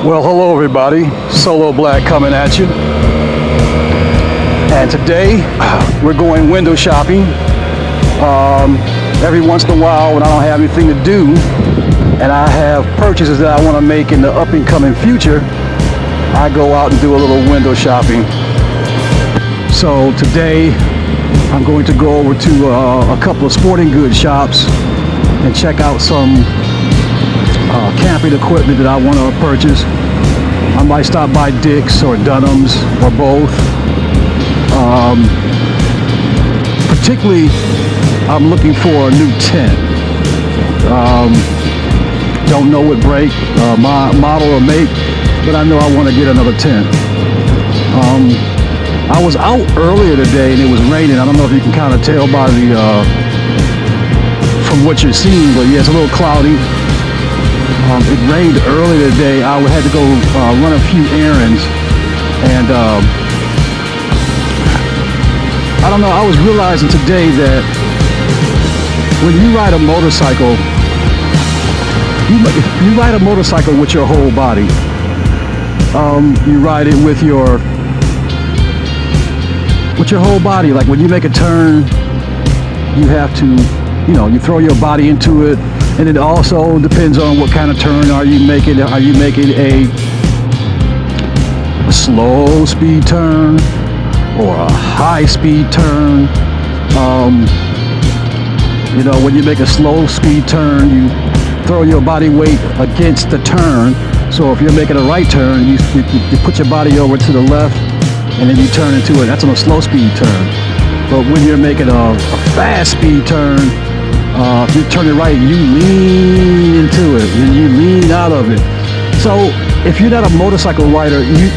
Well, hello everybody, Solo Black coming at you. And today we're going window shopping. Every once in a while when I don't have anything to do and I have purchases that I want to make in the up and coming future, I go out and do a little window shopping. So today I'm going to go over to a couple of sporting goods shops and check out some camping equipment that I want to purchase. I might stop by Dick's or Dunham's or both. Particularly, I'm looking for a new tent. Don't know what brake, model or make, but I know I want to get another tent. I was out earlier today and it was raining. I don't know if you can kind of tell by the from what you're seeing, but yeah, it's a little cloudy. It rained earlier today. I had to go run a few errands, and I don't know, I was realizing today that when you ride a motorcycle, you ride a motorcycle with your whole body. You ride it with your whole body. Like when you make a turn, you have to, you throw your body into it. And it also depends on what kind of turn are you making. Are you making a slow speed turn or a high speed turn? When you make a slow speed turn, you throw your body weight against the turn. So if you're making a right turn, you put your body over to the left and then you turn into it. That's on a slow speed turn. But when you're making a fast speed turn, if you turn it right, you lean into it and you lean out of it. So if you're not a motorcycle rider, you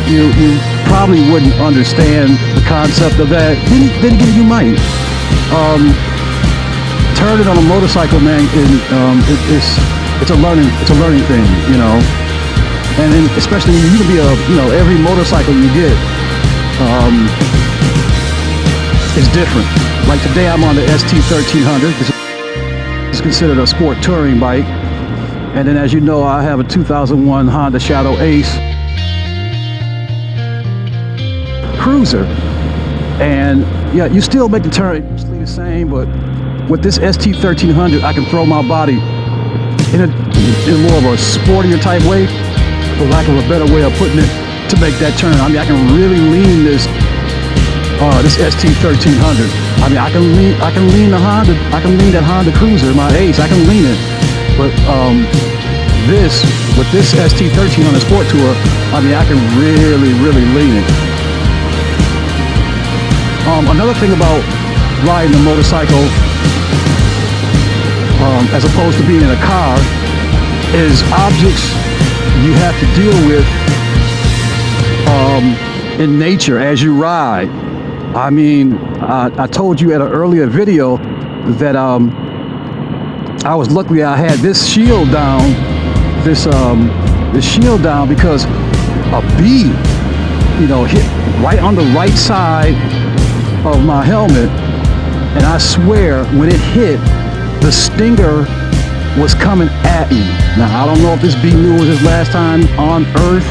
probably wouldn't understand the concept of that. Then again, you might. Turning on a motorcycle, man, it's a learning thing, And then especially you can be every motorcycle you get is different. Like today, I'm on the st1300. It's considered a sport touring bike, and then as you know, I have a 2001 Honda Shadow Ace cruiser, and yeah, you still make the turn usually the same, but with this st1300 I can throw my body in more of a sportier type way, for lack of a better way of putting it, to make that turn. I mean, I can really lean this st1300. I mean, I can lean the Honda. I can lean that Honda Cruiser, my Ace. I can lean it, but with this st1300 Sport Tour, I mean, I can really lean it. Another thing about riding a motorcycle, as opposed to being in a car, is objects you have to deal with in nature as you ride. I mean, I told you at an earlier video that I was lucky I had this shield down, this shield down because a bee, hit right on the right side of my helmet, and I swear when it hit, the stinger was coming at me. Now I don't know if this bee knew it was his last time on Earth,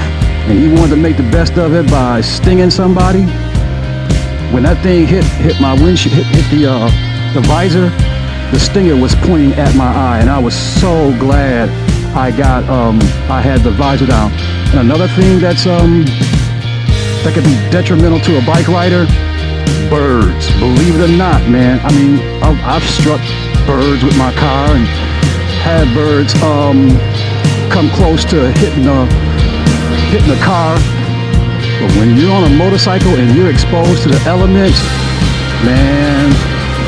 and he wanted to make the best of it by stinging somebody. When that thing hit my windshield, hit the visor, the stinger was pointing at my eye, and I was so glad I had the visor down. And another thing that could be detrimental to a bike rider, birds. Believe it or not, man. I mean, I've struck birds with my car and had birds come close to hitting the car. But when you're on a motorcycle and you're exposed to the elements, man,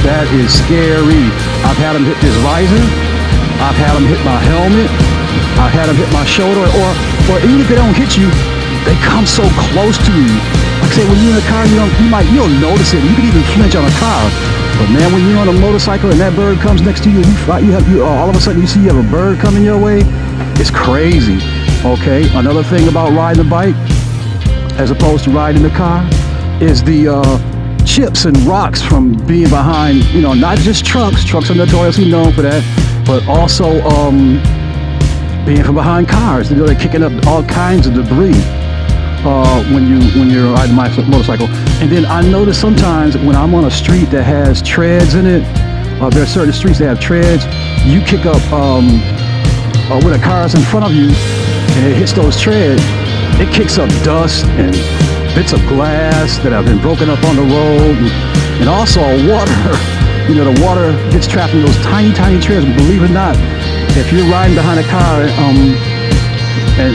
that is scary. I've had them hit this visor. I've had them hit my helmet. I've had them hit my shoulder, or even if they don't hit you, they come so close to you. Like I say, when you're in a car, you don't notice it. You can even flinch on a car. But man, when you're on a motorcycle and that bird comes next to you, all of a sudden you see you have a bird coming your way. It's crazy. Okay. Another thing about riding a bike, as opposed to riding the car, is the chips and rocks from being behind, not just trucks. Trucks are notoriously known for that, but also being from behind cars. You know, they're kicking up all kinds of debris when you're riding my motorcycle. And then I notice sometimes when I'm on a street that has treads in it, there are certain streets that have treads, you kick up when a car's in front of you and it hits those treads, it kicks up dust and bits of glass that have been broken up on the road, and also water. You know, the water gets trapped in those tiny, tiny treads. Believe it or not, if you're riding behind a car and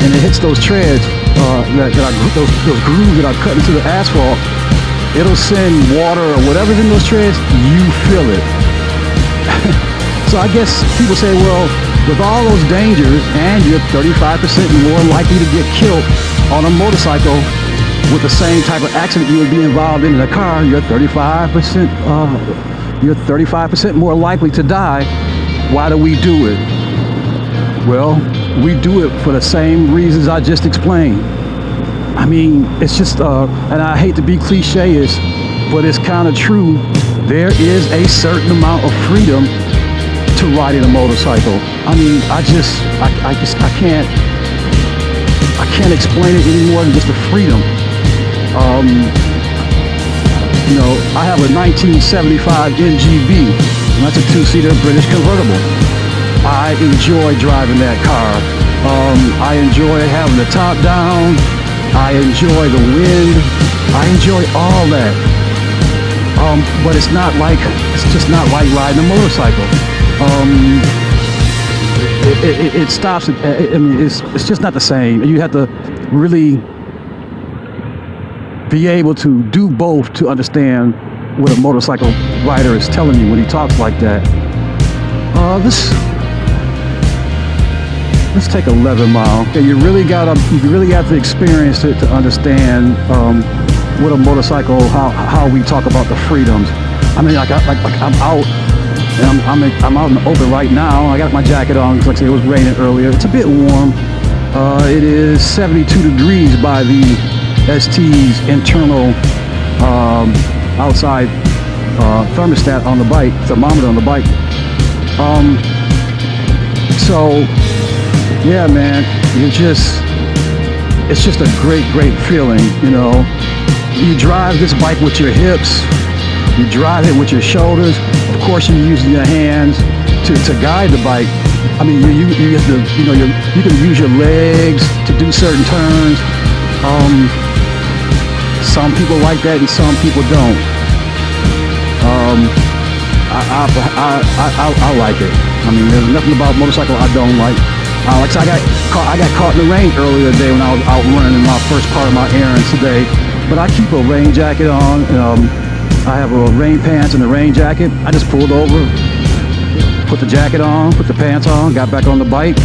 it hits those treads, those grooves that are cut into the asphalt, it'll send water or whatever's in those treads, you feel it. So I guess people say, well, with all those dangers, and you're 35% more likely to get killed on a motorcycle with the same type of accident you would be involved in a car, you're 35% more likely to die. Why do we do it? Well, we do it for the same reasons I just explained. I mean, it's just, and I hate to be cliche-ish, but it's kind of true. There is a certain amount of freedom to riding a motorcycle. I mean, I can't explain it any more than just the freedom. You know, I have a 1975 MGB, and that's a two-seater British convertible. I enjoy driving that car. I enjoy having the top down. I enjoy the wind. I enjoy all that. But it's just not like riding a motorcycle. It stops. I mean, it's just not the same. You have to really be able to do both to understand what a motorcycle rider is telling you when he talks like that. Let's take 11 Mile. Okay, you really got to experience it to understand what a motorcycle, how we talk about the freedoms. I mean, like I'm out. And I'm out in the open right now. I got my jacket on because, like I said, it was raining earlier. It's a bit warm. It is 72 degrees by the ST's internal outside thermostat on the bike, thermometer on the bike. So yeah, man, it's just a great feeling, you know. You drive this bike with your hips, you drive it with your shoulders. Of course, you're using your hands to guide the bike. I mean, you have to, you know, you can use your legs to do certain turns. Some people like that and some people don't. I like it. I mean, there's nothing about motorcycle I don't like. Like I got caught in the rain earlier today when I was out running in my first part of my errands today. But I keep a rain jacket on. I have a rain pants and a rain jacket. I just pulled over, put the jacket on, put the pants on, got back on the bike,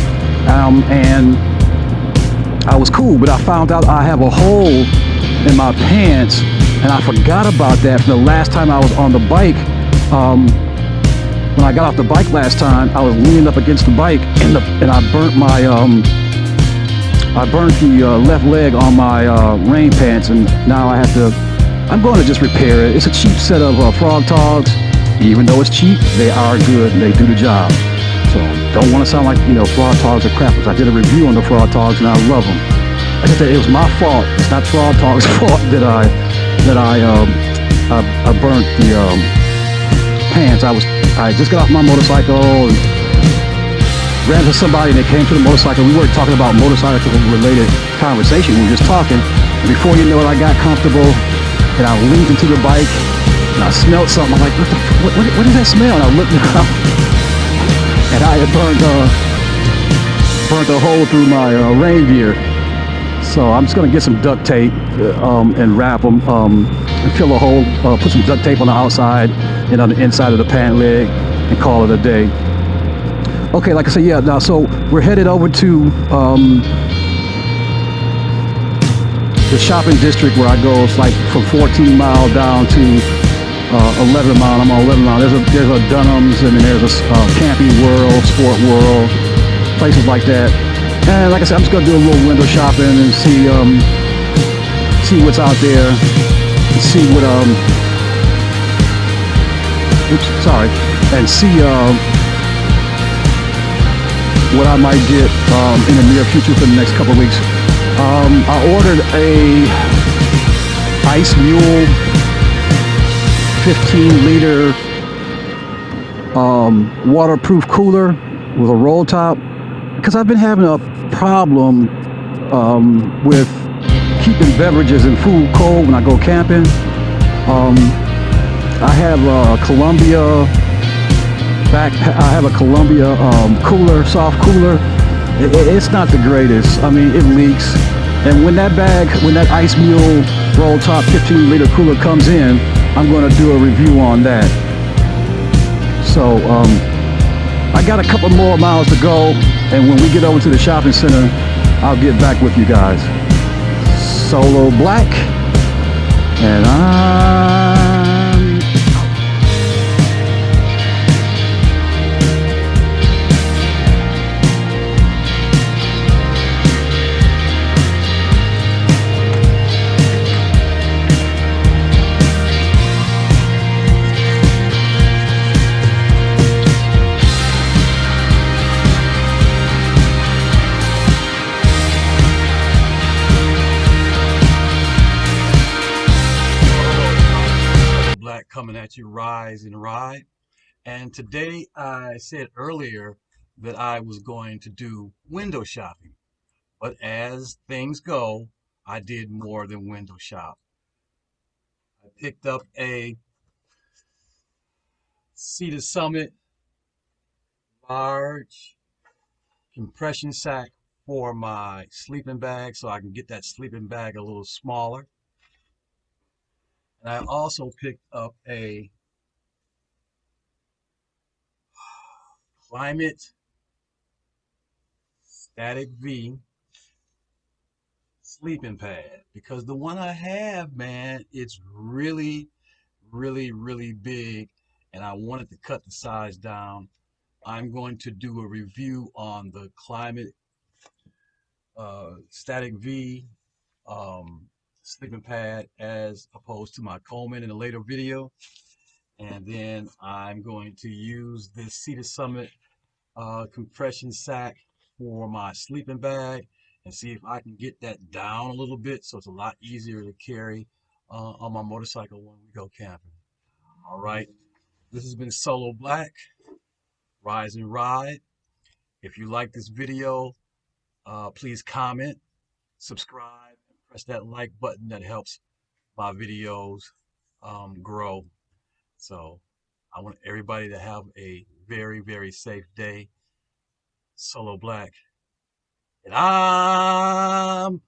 and I was cool. But I found out I have a hole in my pants, and I forgot about that from the last time I was on the bike. When I got off the bike last time, I was leaning up against the bike, and I burnt the left leg on my rain pants, and now I'm going to just repair it. It's a cheap set of Frog Togs. Even though it's cheap, they are good and they do the job. So don't want to sound like, you know, Frog Togs are crap, because I did a review on the Frog Togs and I love them. I just said it was my fault. It's not Frog Togs' fault that I burnt the pants. I just got off my motorcycle and ran into somebody, and they came to the motorcycle. We weren't talking about motorcycle-related conversation. We were just talking. And before you know it, I got comfortable, and I leaned into the bike, and I smelled something. I'm like, what is that smell? And I looked around, and I had burnt a hole through my rain gear. So I'm just gonna get some duct tape and wrap them, and fill a hole, put some duct tape on the outside and on the inside of the pant leg, and call it a day. Okay, like I said, yeah, now, so we're headed over to the shopping district where I go. It's like from 14 Mile down to 11 Mile. I'm on 11 Mile. There's a Dunham's, and then there's a Camping World, Sport World, places like that. And like I said, I'm just gonna do a little window shopping and see what's out there, and see what and see what what I might get in the near future for the next couple of weeks. I ordered a Ice Mule 15-liter waterproof cooler with a roll top, because I've been having a problem with keeping beverages and food cold when I go camping. I have a Columbia cooler, soft cooler. It's not the greatest. I mean, it leaks. And when that Ice Mule roll top 15-liter cooler comes in, I'm going to do a review on that. So I got a couple more miles to go, and when we get over to the shopping center, I'll get back with you guys. Solo Black, and I'm Black coming at you, rise and ride. And today I said earlier that I was going to do window shopping, but as things go, I did more than window shop. I picked up a Cedar Summit large compression sack for my sleeping bag, so I can get that sleeping bag a little smaller. And I also picked up a Climate Static V sleeping pad, because the one I have, man, it's really, really big, and I wanted to cut the size down. I'm going to do a review on the Climate Static V sleeping pad as opposed to my Coleman in a later video. And then I'm going to use this Cedar Summit compression sack for my sleeping bag and see if I can get that down a little bit so it's a lot easier to carry on my motorcycle when we go camping. All right, this has been Solo Black, Rise and Ride. If you like this video, please comment, subscribe, and press that like button. That helps my videos grow. So I want everybody to have a very safe day. Solo Black. And I'm